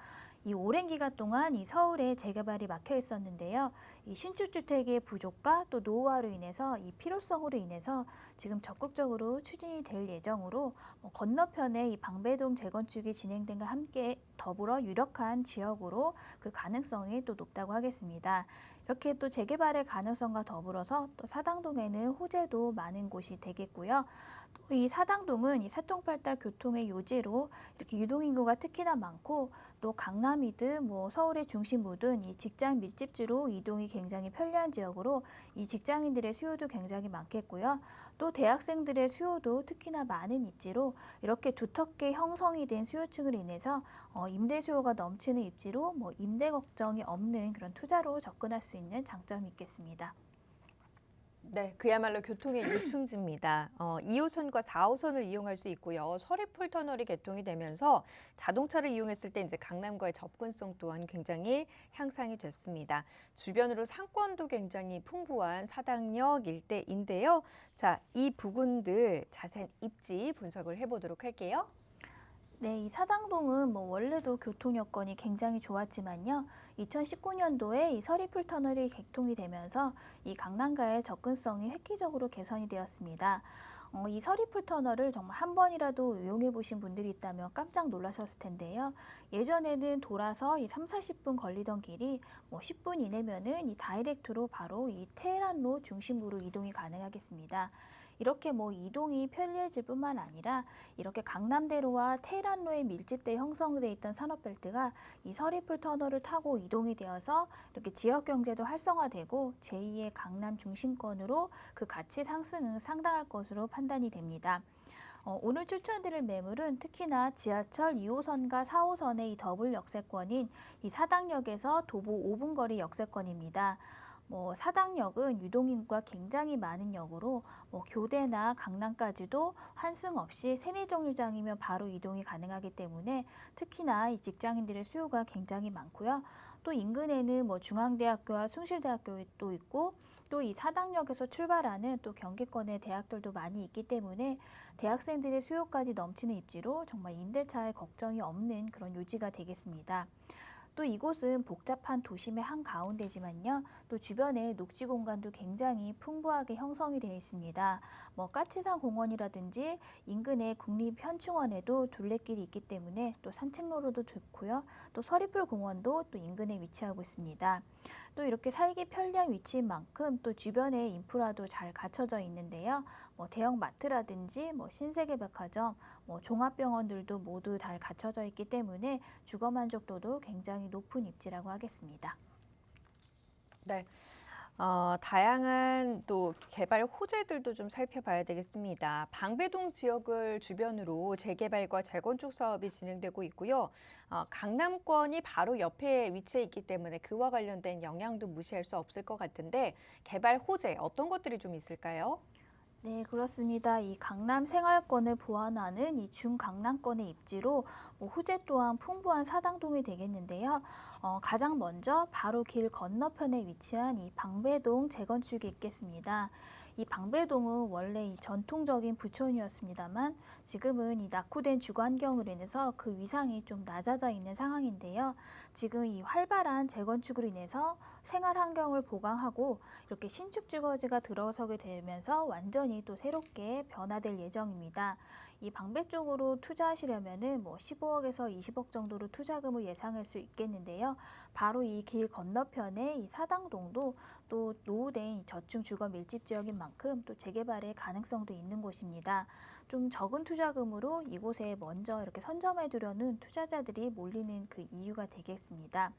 이 오랜 기간 동안 이 서울에 재개발이 막혀 있었는데요. 이 신축주택의 부족과 또 노후화로 인해서 이 필요성으로 인해서 지금 적극적으로 추진이 될 예정으로 건너편에 이 방배동 재건축이 진행된과 함께 더불어 유력한 지역으로 그 가능성이 또 높다고 하겠습니다. 이렇게 또 재개발의 가능성과 더불어서 또 사당동에는 호재도 많은 곳이 되겠고요. 또 이 사당동은 이 사통팔달 교통의 요지로 이렇게 유동인구가 특히나 많고 또 강남이든 서울의 중심부든 이 직장 밀집지로 이동이 굉장히 편리한 지역으로 이 직장인들의 수요도 굉장히 많겠고요. 또 대학생들의 수요도 특히나 많은 입지로 이렇게 두텁게 형성이 된 수요층으로 인해서 임대 수요가 넘치는 입지로 임대 걱정이 없는 그런 투자로 접근할 수 있는 장점이 있겠습니다. 네, 그야말로 교통의 요충지입니다. 2호선과 4호선을 이용할 수 있고요. 서리풀 터널이 개통이 되면서 자동차를 이용했을 때 이제 강남과의 접근성 또한 굉장히 향상이 됐습니다. 주변으로 상권도 굉장히 풍부한 사당역 일대인데요. 자, 이 부근들 자세한 입지 분석을 해보도록 할게요. 네, 이 사당동은 원래도 교통 여건이 굉장히 좋았지만요. 2019년도에 이 서리풀 터널이 개통이 되면서 이 강남과의 접근성이 획기적으로 개선이 되었습니다. 이 서리풀 터널을 정말 한 번이라도 이용해 보신 분들이 있다면 깜짝 놀라셨을 텐데요. 예전에는 돌아서 이 30-40분 걸리던 길이 10분 이내면은 이 다이렉트로 바로 이 테헤란로 중심부로 이동이 가능하겠습니다. 이렇게 이동이 편리해질 뿐만 아니라 이렇게 강남대로와 테헤란로에 밀집돼 형성돼 있던 산업벨트가 이 서리풀 터널을 타고 이동이 되어서 이렇게 지역 경제도 활성화되고 제2의 강남 중심권으로 그 가치 상승은 상당할 것으로 판단이 됩니다. 오늘 추천드릴 매물은 특히나 지하철 2호선과 4호선의 이 더블 역세권인 이 사당역에서 도보 5분 거리 역세권입니다. 사당역은 유동인구가 굉장히 많은 역으로 교대나 강남까지도 환승 없이 세네 정류장이면 바로 이동이 가능하기 때문에 특히나 이 직장인들의 수요가 굉장히 많고요. 또 인근에는 중앙대학교와 숭실대학교도 있고 또 이 사당역에서 출발하는 또 경기권의 대학들도 많이 있기 때문에 대학생들의 수요까지 넘치는 입지로 정말 임대차에 걱정이 없는 그런 요지가 되겠습니다. 또 이곳은 복잡한 도심의 한가운데지만요. 또 주변에 녹지 공간도 굉장히 풍부하게 형성이 되어 있습니다. 까치산 공원이라든지 인근의 국립현충원에도 둘레길이 있기 때문에 또 산책로로도 좋고요. 또 서리풀 공원도 또 인근에 위치하고 있습니다. 또 이렇게 살기 편리한 위치인 만큼 또 주변에 인프라도 잘 갖춰져 있는데요. 대형 마트라든지 신세계백화점, 종합병원들도 모두 잘 갖춰져 있기 때문에 주거 만족도도 굉장히 높은 입지라고 하겠습니다. 네. 다양한 또 개발 호재들도 좀 살펴봐야 되겠습니다. 방배동 지역을 주변으로 재개발과 재건축 사업이 진행되고 있고요. 강남권이 바로 옆에 위치해 있기 때문에 그와 관련된 영향도 무시할 수 없을 것 같은데 개발 호재 어떤 것들이 좀 있을까요? 네, 그렇습니다. 이 강남 생활권을 보완하는 이 중강남권의 입지로 호재 또한 풍부한 사당동이 되겠는데요. 가장 먼저 바로 길 건너편에 위치한 이 방배동 재건축이 있겠습니다. 이 방배동은 원래 이 전통적인 부촌이었습니다만 지금은 이 낙후된 주거 환경으로 인해서 그 위상이 좀 낮아져 있는 상황인데요. 지금 이 활발한 재건축으로 인해서 생활 환경을 보강하고 이렇게 신축 주거지가 들어서게 되면서 완전히 또 새롭게 변화될 예정입니다. 이 방배 쪽으로 투자하시려면은 15억에서 20억 정도로 투자금을 예상할 수 있겠는데요. 바로 이 길 건너편에 이 사당동도 또 노후된 저층 주거 밀집 지역인 만큼 또 재개발의 가능성도 있는 곳입니다. 좀 적은 투자금으로 이곳에 먼저 이렇게 선점해 두려는 투자자들이 몰리는 그 이유가 되겠습니다.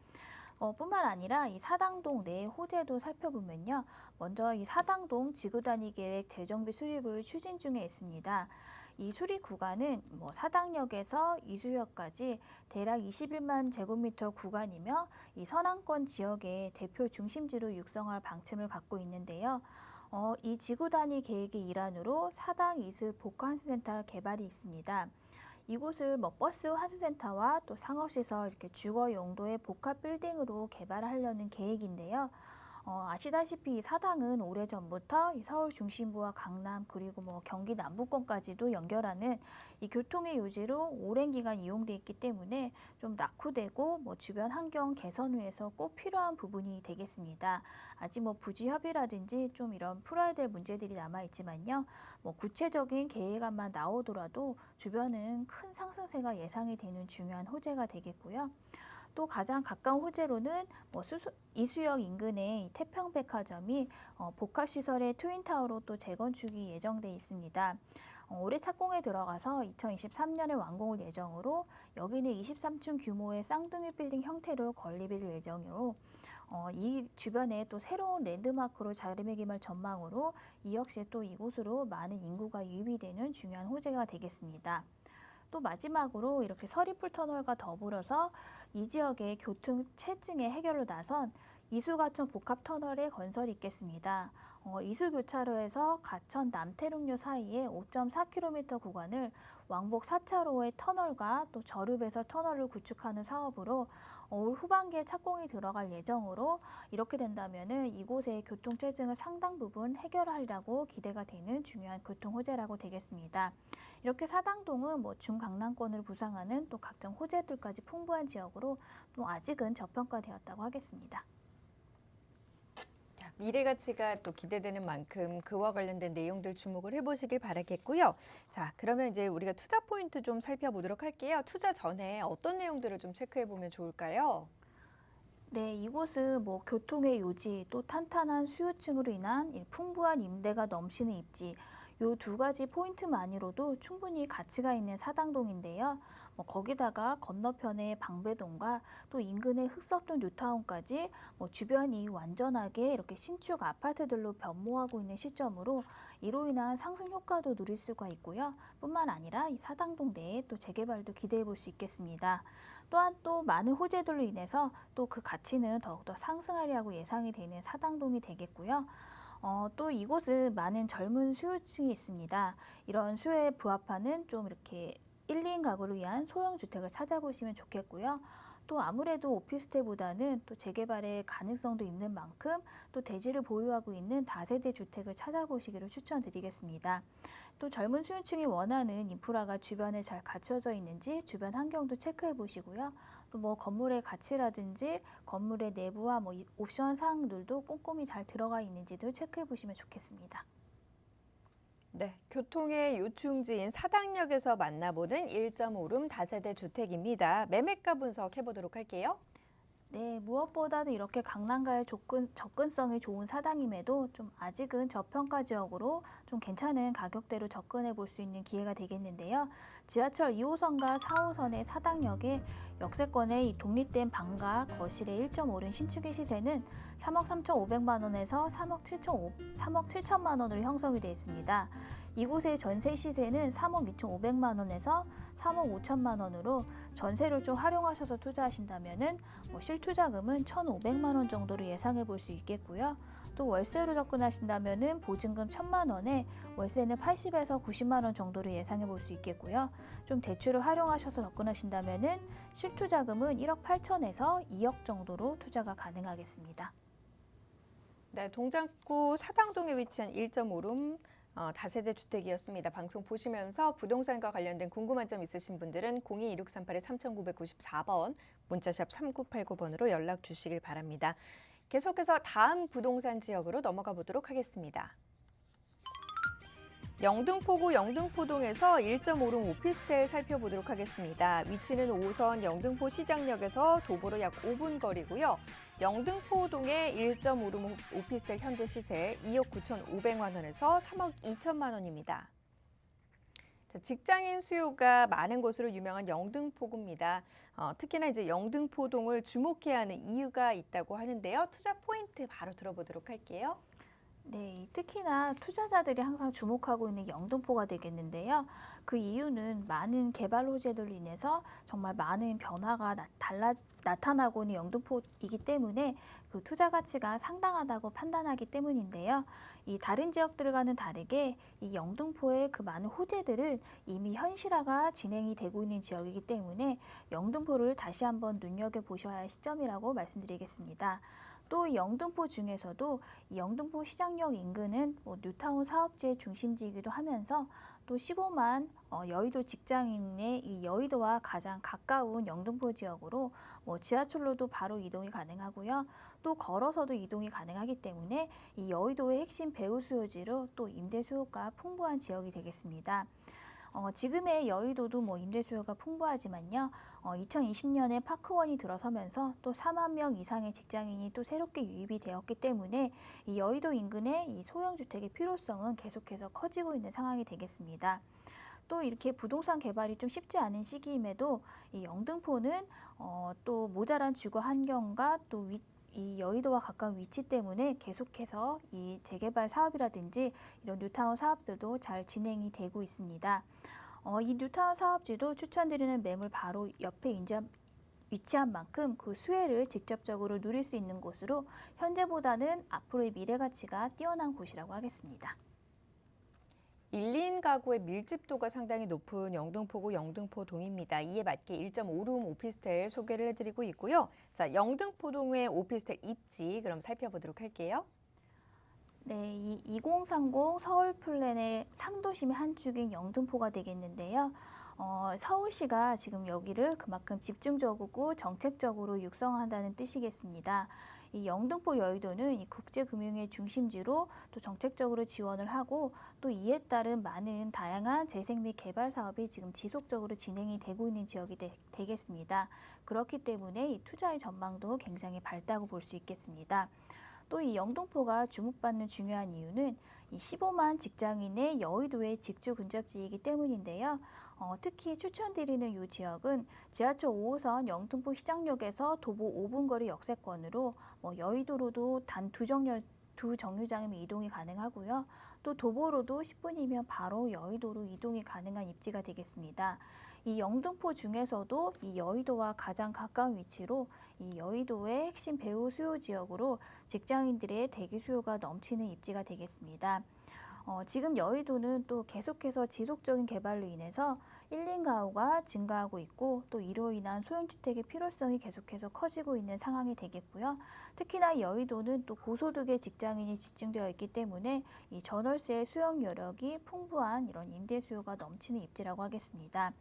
뿐만 아니라 이 사당동 내 호재도 살펴보면요. 먼저 이 사당동 지구단위 계획 재정비 수립을 추진 중에 있습니다. 이 수리 구간은 사당역에서 이수역까지 대략 21만 제곱미터 구간이며 이 서남권 지역의 대표 중심지로 육성할 방침을 갖고 있는데요. 이 지구단위 계획의 일환으로 사당 이수 복합환승센터 개발이 있습니다. 이곳을 버스 환승센터와 또 상업시설 이렇게 주거 용도의 복합 빌딩으로 개발하려는 계획인데요. 아시다시피 이 사당은 오래전부터 이 서울 중심부와 강남 그리고 뭐 경기 남부권까지도 연결하는 이 교통의 요지로 오랜 기간 이용돼 있기 때문에 좀 낙후되고 뭐 주변 환경 개선 위해서 꼭 필요한 부분이 되겠습니다. 아직 뭐 부지 협의라든지 좀 이런 풀어야 될 문제들이 남아 있지만요. 뭐 구체적인 계획안만 나오더라도 주변은 큰 상승세가 예상이 되는 중요한 호재가 되겠고요. 또 가장 가까운 호재로는 뭐 이수역 인근의 이 태평백화점이 복합시설의 트윈타워로 또 재건축이 예정돼 있습니다. 올해 착공에 들어가서 2023년에 완공을 예정으로 여기는 23층 규모의 쌍둥이 빌딩 형태로 건립될 예정으로 이 주변에 또 새로운 랜드마크로 자리매김할 전망으로 이 역시 또 이곳으로 많은 인구가 유입이 되는 중요한 호재가 되겠습니다. 또 마지막으로 이렇게 서리풀 터널과 더불어서 이 지역의 교통 체증의 해결로 나선 이수가천 복합터널의 건설이 있겠습니다. 이수교차로에서 가천 남태릉로 사이에 5.4km 구간을 왕복 4차로의 터널과 또 저류배설 터널을 구축하는 사업으로 올 후반기에 착공이 들어갈 예정으로 이렇게 된다면은 이곳의 교통 체증을 상당 부분 해결하리라고 기대가 되는 중요한 교통 호재라고 되겠습니다. 이렇게 사당동은 뭐 중강남권을 부상하는 또 각종 호재들까지 풍부한 지역으로 또 아직은 저평가되었다고 하겠습니다. 미래 가치가 또 기대되는 만큼 그와 관련된 내용들 주목을 해보시길 바라겠고요. 자, 그러면 이제 우리가 투자 포인트 좀 살펴보도록 할게요. 투자 전에 어떤 내용들을 좀 체크해 보면 좋을까요? 네, 이곳은 뭐 교통의 요지 또 탄탄한 수요층으로 인한 풍부한 임대가 넘치는 입지 요 두 가지 포인트만으로도 충분히 가치가 있는 사당동인데요. 뭐 거기다가 건너편의 방배동과 또 인근의 흑석동 뉴타운까지 뭐 주변이 완전하게 이렇게 신축 아파트들로 변모하고 있는 시점으로 이로 인한 상승 효과도 누릴 수가 있고요. 뿐만 아니라 이 사당동 내에 또 재개발도 기대해 볼 수 있겠습니다. 또한 또 많은 호재들로 인해서 또 그 가치는 더욱더 상승하리라고 예상이 되는 사당동이 되겠고요. 또 이곳은 많은 젊은 수요층이 있습니다. 이런 수요에 부합하는 좀 이렇게 1, 2인 가구를 위한 소형 주택을 찾아보시면 좋겠고요. 또 아무래도 오피스텔보다는 또 재개발의 가능성도 있는 만큼 또 대지를 보유하고 있는 다세대 주택을 찾아보시기를 추천드리겠습니다. 또 젊은 수요층이 원하는 인프라가 주변에 잘 갖춰져 있는지 주변 환경도 체크해 보시고요. 또 뭐 건물의 가치라든지 건물의 내부와 뭐 옵션 사항들도 꼼꼼히 잘 들어가 있는지도 체크해 보시면 좋겠습니다. 네, 교통의 요충지인 사당역에서 만나보는 1.5룸 다세대 주택입니다. 매매가 분석해 보도록 할게요. 네, 무엇보다도 이렇게 강남과의 접근성이 좋은 사당임에도 좀 아직은 저평가 지역으로 좀 괜찮은 가격대로 접근해 볼 수 있는 기회가 되겠는데요. 지하철 2호선과 4호선의 사당역에 역세권의 이 독립된 방과 거실의 1.5룸 신축의 시세는 3억 3,500만 원에서 3억 7천만 원으로 형성이 되어 있습니다. 이곳의 전세 시세는 3억 2,500만 원에서 3억 5천만 원으로 전세를 좀 활용하셔서 투자하신다면은 실투자금은 1,500만 원 정도로 예상해 볼 수 있겠고요. 또 월세로 접근하신다면은 보증금 1,000만 원에 월세는 80에서 90만 원 정도로 예상해 볼 수 있겠고요. 좀 대출을 활용하셔서 접근하신다면은 실투자금은 1억 8천에서 2억 정도로 투자가 가능하겠습니다. 네, 동작구 사당동에 위치한 1.5룸 다세대 주택이었습니다. 방송 보시면서 부동산과 관련된 궁금한 점 있으신 분들은 02-2638-3994번 문자샵 3989번으로 연락 주시길 바랍니다. 계속해서 다음 부동산 지역으로 넘어가 보도록 하겠습니다. 영등포구 영등포동에서 1.5룸 오피스텔 살펴보도록 하겠습니다. 위치는 5선 영등포 시장역에서 도보로 약 5분 거리고요. 영등포동의 1.5룸 오피스텔 현재 시세 2억 9,500만 원에서 3억 2천만 원입니다. 자, 직장인 수요가 많은 곳으로 유명한 영등포구입니다. 특히나 이제 영등포동을 주목해야 하는 이유가 있다고 하는데요. 투자 포인트 바로 들어보도록 할게요. 네, 특히나 투자자들이 항상 주목하고 있는 영등포가 되겠는데요. 그 이유는 많은 개발 호재들로 인해서 정말 많은 변화가 나타나고 있는 영등포이기 때문에 그 투자 가치가 상당하다고 판단하기 때문인데요. 이 다른 지역들과는 다르게 이 영등포의 그 많은 호재들은 이미 현실화가 진행이 되고 있는 지역이기 때문에 영등포를 다시 한번 눈여겨보셔야 할 시점이라고 말씀드리겠습니다. 또 이 영등포 중에서도 이 영등포 시장역 인근은 뭐 뉴타운 사업지의 중심지이기도 하면서 또 15만 여의도 직장인의 이 여의도와 가장 가까운 영등포 지역으로 뭐 지하철로도 바로 이동이 가능하고요. 또 걸어서도 이동이 가능하기 때문에 이 여의도의 핵심 배후 수요지로 또 임대 수요가 풍부한 지역이 되겠습니다. 지금의 여의도도 뭐 임대 수요가 풍부하지만요. 2020년에 파크원이 들어서면서 또 4만 명 이상의 직장인이 또 새롭게 유입이 되었기 때문에 이 여의도 인근의 이 소형 주택의 필요성은 계속해서 커지고 있는 상황이 되겠습니다. 또 이렇게 부동산 개발이 좀 쉽지 않은 시기임에도 이 영등포는 또 모자란 주거 환경과 또 이 여의도와 가까운 위치 때문에 계속해서 이 재개발 사업이라든지 이런 뉴타운 사업들도 잘 진행이 되고 있습니다. 이 뉴타운 사업지도 추천드리는 매물 바로 옆에 위치한 만큼 그 수혜를 직접적으로 누릴 수 있는 곳으로 현재보다는 앞으로의 미래 가치가 뛰어난 곳이라고 하겠습니다. 1, 2인 가구의 밀집도가 상당히 높은 영등포구 영등포동입니다. 이에 맞게 1.5룸 오피스텔 소개를 해드리고 있고요. 자, 영등포동의 오피스텔 입지 그럼 살펴보도록 할게요. 네, 이 2030 서울 플랜의 3도심의 한 축인 영등포가 되겠는데요. 서울시가 지금 여기를 그만큼 집중적이고 정책적으로 육성한다는 뜻이겠습니다. 이 영등포 여의도는 이 국제금융의 중심지로 또 정책적으로 지원을 하고 또 이에 따른 많은 다양한 재생 및 개발 사업이 지금 지속적으로 진행이 되고 있는 지역이 되겠습니다. 그렇기 때문에 이 투자의 전망도 굉장히 밝다고 볼 수 있겠습니다. 또 이 영등포가 주목받는 중요한 이유는 이 15만 직장인의 여의도의 직주 근접지이기 때문인데요. 특히 추천드리는 이 지역은 지하철 5호선 영등포 시장역에서 도보 5분 거리 역세권으로 여의도로도 단 두 정류장이면 이동이 가능하고요. 또 도보로도 10분이면 바로 여의도로 이동이 가능한 입지가 되겠습니다. 이 영등포 중에서도 이 여의도와 가장 가까운 위치로 이 여의도의 핵심 배후 수요 지역으로 직장인들의 대기 수요가 넘치는 입지가 되겠습니다. 지금 여의도는 또 계속해서 지속적인 개발로 인해서 1인 가구가 증가하고 있고 또 이로 인한 소형주택의 필요성이 계속해서 커지고 있는 상황이 되겠고요. 특히나 여의도는 또 고소득의 직장인이 집중되어 있기 때문에 이 전월세의 수용 여력이 풍부한 이런 임대 수요가 넘치는 입지라고 하겠습니다.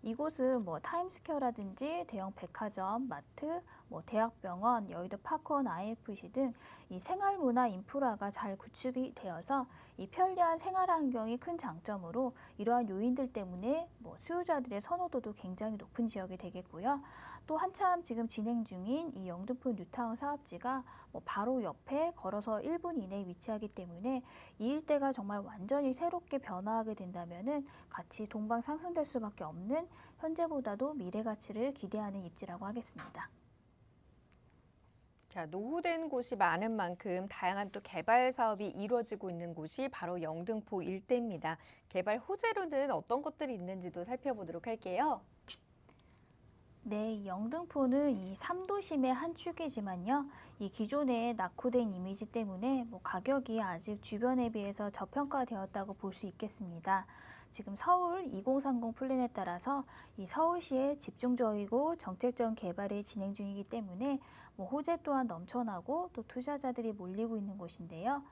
이곳은 뭐 타임스퀘어라든지 대형 백화점, 마트, 뭐 대학병원, 여의도 파크원 IFC 등 이 생활문화 인프라가 잘 구축이 되어서 이 편리한 생활 환경이 큰 장점으로 이러한 요인들 때문에 뭐 수요자들의 선호도도 굉장히 높은 지역이 되겠고요. 또 한참 지금 진행 중인 이 영등포 뉴타운 사업지가 뭐 바로 옆에 걸어서 1분 이내에 위치하기 때문에 이 일대가 정말 완전히 새롭게 변화하게 된다면은 같이 동방 상승될 수밖에 없는 현재보다도 미래 가치를 기대하는 입지라고 하겠습니다. 자, 노후된 곳이 많은 만큼 다양한 또 개발 사업이 이루어지고 있는 곳이 바로 영등포 일대입니다. 개발 호재로는 어떤 것들이 있는지도 살펴보도록 할게요. 네, 이 영등포는 이 3도심의 한 축이지만요. 이 기존의 낙후된 이미지 때문에 뭐 가격이 아직 주변에 비해서 저평가되었다고 볼 수 있겠습니다. 지금 서울 2030 플랜에 따라서 이 서울시의 집중적이고 정책적 개발이 진행 중이기 때문에 뭐 호재 또한 넘쳐나고 또 투자자들이 몰리고 있는 곳인데요.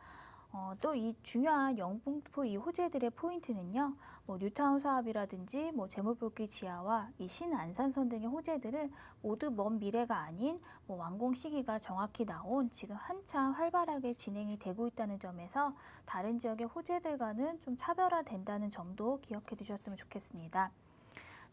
또 이 중요한 영등포 이 호재들의 포인트는요. 뭐 뉴타운 사업이라든지 뭐 재물복귀 지하와 이 신안산선 등의 호재들은 모두 먼 미래가 아닌 뭐 완공 시기가 정확히 나온 지금 한참 활발하게 진행이 되고 있다는 점에서 다른 지역의 호재들과는 좀 차별화된다는 점도 기억해 두셨으면 좋겠습니다.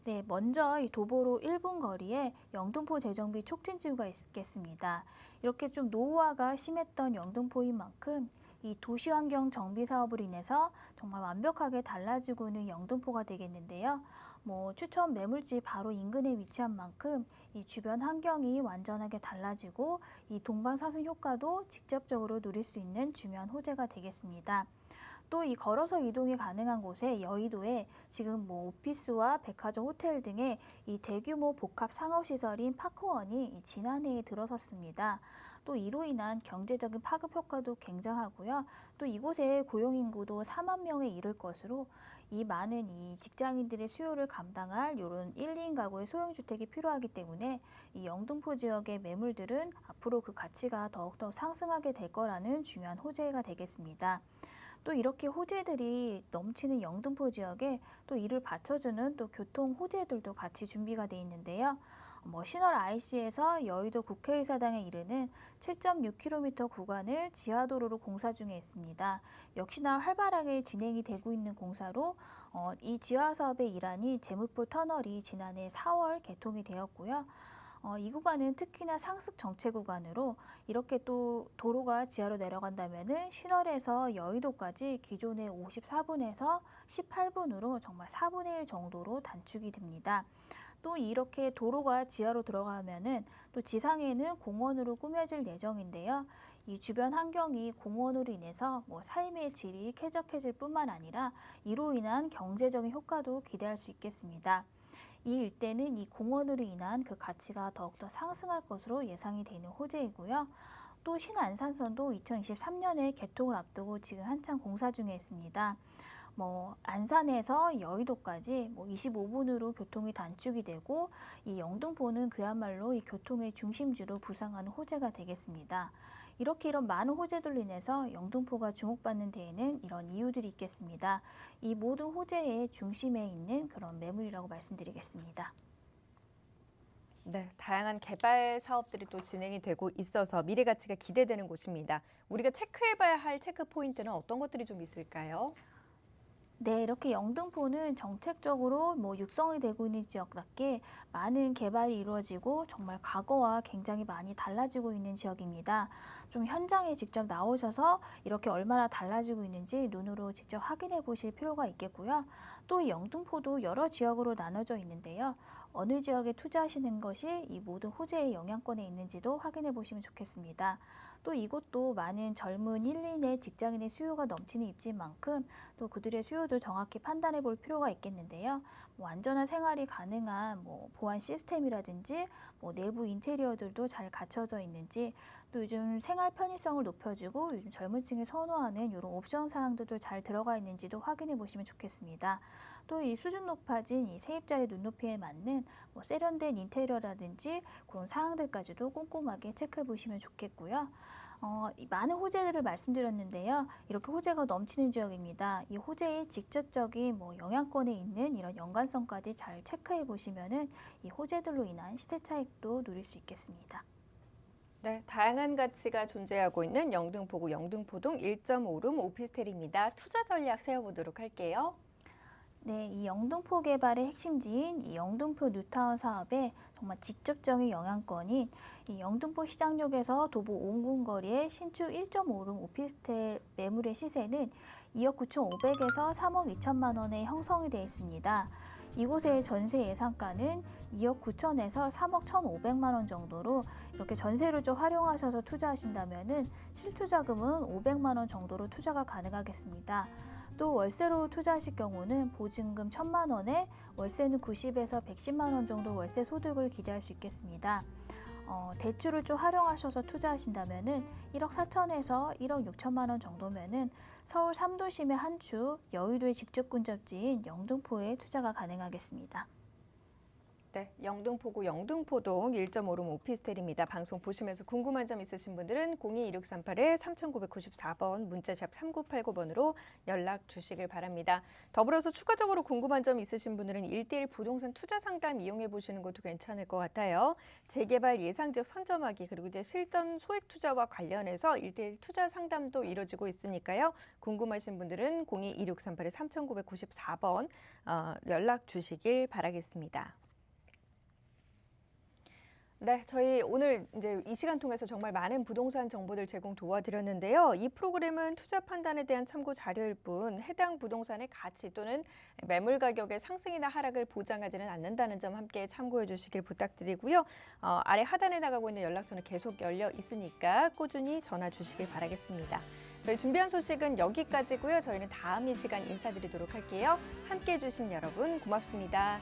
네, 먼저 이 도보로 1분 거리에 영등포 재정비 촉진지구가 있겠습니다. 이렇게 좀 노후화가 심했던 영등포인 만큼 이 도시환경 정비 사업으로 인해서 정말 완벽하게 달라지고 있는 영등포가 되겠는데요. 뭐 추천 매물지 바로 인근에 위치한 만큼 이 주변 환경이 완전하게 달라지고 이 동방 상승 효과도 직접적으로 누릴 수 있는 중요한 호재가 되겠습니다. 또 이 걸어서 이동이 가능한 곳에 여의도에 지금 뭐 오피스와 백화점, 호텔 등의 이 대규모 복합 상업시설인 파크원이 지난해에 들어섰습니다. 또 이로 인한 경제적인 파급 효과도 굉장하고요. 또 이곳의 고용 인구도 4만 명에 이를 것으로 이 많은 이 직장인들의 수요를 감당할 이런 1, 2인 가구의 소형 주택이 필요하기 때문에 이 영등포 지역의 매물들은 앞으로 그 가치가 더욱더 상승하게 될 거라는 중요한 호재가 되겠습니다. 또 이렇게 호재들이 넘치는 영등포 지역에 또 이를 받쳐주는 또 교통 호재들도 같이 준비가 돼 있는데요. 신월 IC에서 여의도 국회의사당에 이르는 7.6km 구간을 지하도로로 공사 중에 있습니다. 역시나 활발하게 진행이 되고 있는 공사로 이 지하 사업의 일환이 제물포 터널이 지난해 4월 개통이 되었고요. 이 구간은 특히나 상습 정체 구간으로 이렇게 또 도로가 지하로 내려간다면은 신월에서 여의도까지 기존의 54분에서 18분으로 정말 4분의 1 정도로 단축이 됩니다. 또 이렇게 도로가 지하로 들어가면은 또 지상에는 공원으로 꾸며질 예정인데요. 이 주변 환경이 공원으로 인해서 삶의 질이 쾌적해질 뿐만 아니라 이로 인한 경제적인 효과도 기대할 수 있겠습니다. 이 일대는 이 공원으로 인한 그 가치가 더욱더 상승할 것으로 예상이 되는 호재이고요. 또 신안산선도 2023년에 개통을 앞두고 지금 한창 공사 중에 있습니다. 안산에서 여의도까지 25분으로 교통이 단축이 되고 이 영등포는 그야말로 이 교통의 중심지로 부상하는 호재가 되겠습니다. 이런 많은 호재들로 인해서 영등포가 주목받는 데에는 이런 이유들이 있겠습니다. 이 모든 호재의 중심에 있는 그런 매물이라고 말씀드리겠습니다. 네, 다양한 개발 사업들이 또 진행이 되고 있어서 미래 가치가 기대되는 곳입니다. 우리가 체크해봐야 할 체크 포인트는 어떤 것들이 좀 있을까요? 네, 이렇게 영등포는 정책적으로 육성이 되고 있는 지역답게 많은 개발이 이루어지고 정말 과거와 굉장히 많이 달라지고 있는 지역입니다. 좀 현장에 직접 나오셔서 이렇게 얼마나 달라지고 있는지 눈으로 직접 확인해 보실 필요가 있겠고요. 또 이 영등포도 여러 지역으로 나눠져 있는데요. 어느 지역에 투자하시는 것이 이 모든 호재의 영향권에 있는지도 확인해 보시면 좋겠습니다. 또 이곳도 많은 젊은 1, 2의 직장인의 수요가 넘치는 입지인 만큼 또 그들의 수요도 정확히 판단해 볼 필요가 있겠는데요. 안전한 생활이 가능한 보안 시스템이라든지 내부 인테리어들도 잘 갖춰져 있는지 또 요즘 생활 편의성을 높여주고 요즘 젊은 층이 선호하는 이런 옵션 사항들도 잘 들어가 있는지도 확인해 보시면 좋겠습니다. 또 이 수준 높아진 이 세입자의 눈높이에 맞는 세련된 인테리어라든지 그런 사항들까지도 꼼꼼하게 체크해 보시면 좋겠고요. 많은 호재들을 말씀드렸는데요. 이렇게 호재가 넘치는 지역입니다. 이 호재의 직접적인 영향권에 있는 이런 연관성까지 잘 체크해 보시면은 이 호재들로 인한 시세 차익도 누릴 수 있겠습니다. 네, 다양한 가치가 존재하고 있는 영등포구 영등포동 1.5룸 오피스텔입니다. 투자 전략 세워보도록 할게요. 네, 이 영등포 개발의 핵심지인 이 영등포 뉴타운 사업에 정말 직접적인 영향권인 이 영등포 시장역에서 도보 5분 거리의 신축 1.5룸 오피스텔 매물의 시세는 2억 9,500에서 3억 2천만 원에 형성이 되어 있습니다. 이곳의 전세 예상가는 2억 9천에서 3억 1,500만 원 정도로 이렇게 전세를 좀 활용하셔서 투자하신다면은 실투자금은 500만 원 정도로 투자가 가능하겠습니다. 또 월세로 투자하실 경우는 보증금 1,000만 원에 월세는 90에서 110만 원 정도 월세 소득을 기대할 수 있겠습니다. 대출을 좀 활용하셔서 투자하신다면은 1억 4천에서 1억 6천만 원 정도면은 서울 3도심의 한 축, 여의도의 직접 근접지인 영등포에 투자가 가능하겠습니다. 네, 영등포구 영등포동 1.5룸 오피스텔입니다. 방송 보시면서 궁금한 점 있으신 분들은 02-2638-3994번 문자샵 3989번으로 연락 주시길 바랍니다. 더불어서 추가적으로 궁금한 점 있으신 분들은 1:1 부동산 투자 상담 이용해 보시는 것도 괜찮을 것 같아요. 재개발 예상지역 선점하기 그리고 이제 실전 소액 투자와 관련해서 1:1 투자 상담도 이루어지고 있으니까요. 궁금하신 분들은 02-2638-3994번 연락 주시길 바라겠습니다. 네, 저희 오늘 이제 이 시간 통해서 정말 많은 부동산 정보들 제공 도와드렸는데요. 이 프로그램은 투자 판단에 대한 참고 자료일 뿐 해당 부동산의 가치 또는 매물 가격의 상승이나 하락을 보장하지는 않는다는 점 함께 참고해 주시길 부탁드리고요. 아래 하단에 나가고 있는 연락처는 계속 열려 있으니까 꾸준히 전화 주시길 바라겠습니다. 저희 준비한 소식은 여기까지고요. 저희는 다음 이 시간 인사드리도록 할게요. 함께해 주신 여러분 고맙습니다.